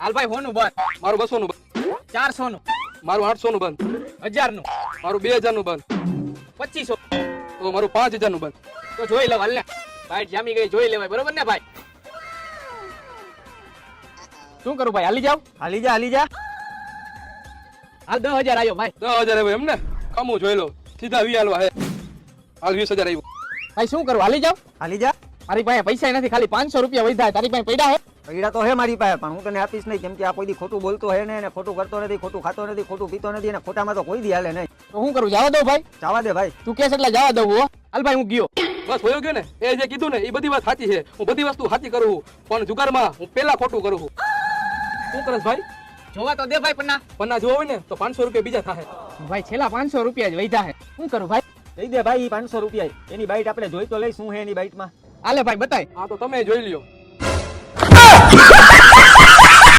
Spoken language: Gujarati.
હાલ ભાઈ હોનું બંધ. મારું 200 નું બંધ. 400 નું. મારું 800 નું બંધ. 1000 નું. મારું 2000 નું બંધ. 2500. તો મારું 5000 નું બંધ. તો જોઈ લો હાલ ને. ભાઈ જામી ગઈ જોઈ લેવાય બરોબર ને ભાઈ? શું કરું ભાઈ? હાલી જાવ? હાલી જા હાલ 10000 આવ્યો ભાઈ. 10000 આવ્યો એમ ને? કમું જોઈ લો. સીધા 20 હાલવા હે. હાલ 20000 આવ્યો. ભાઈ શું કરું? હાલી જાવ? હાલી જા. મારી પાસે પૈસા નથી, ખાલી 500 રૂપિયા વધ્યા. તારી પાસે પડ્યા હે? પૈડા તો હે મારી પાસે, પણ હું તને આપીશ નહીં, કેમ કે આ કોઈ દી ખોટું બોલતો હે ને, ખોટું કરતો નથી, ખોટું ખાતો નથી, ખોટું પીતો નથી, અને ખોટામાં તો કોઈ દી હાલે નહીં. તો શું કરું? જવા દઉં ભાઈ? જવા દે ભાઈ. તું કેસ એટલે જવા દઉં હો. હાલ ભાઈ હું ગયો. બસ હોયો ગયો ને? એ જે કીધું ને એ બધી વાત સાચી છે. હું બધી વસ્તુ સાચી કરું છું, પણ જુગારમાં હું પેલા ખોટું કરું છું. શું કરસ ભાઈ? જોવા તો દે ભાઈ પન્ના જોવા હોય ને તો 500 રૂપિયા બીજા થાય. ભાઈ છેલ્લા 500 રૂપિયા જ વધ્યા હે. શું કરું ભાઈ? દઈ દે ભાઈ 500 રૂપિયા. એની બાઈટ આપણે જોઈ તો લઈ, શું હે એની બાઈટમાં. હાલે ભાઈ બતાય. હા તો તમે જોઈ લ્યો.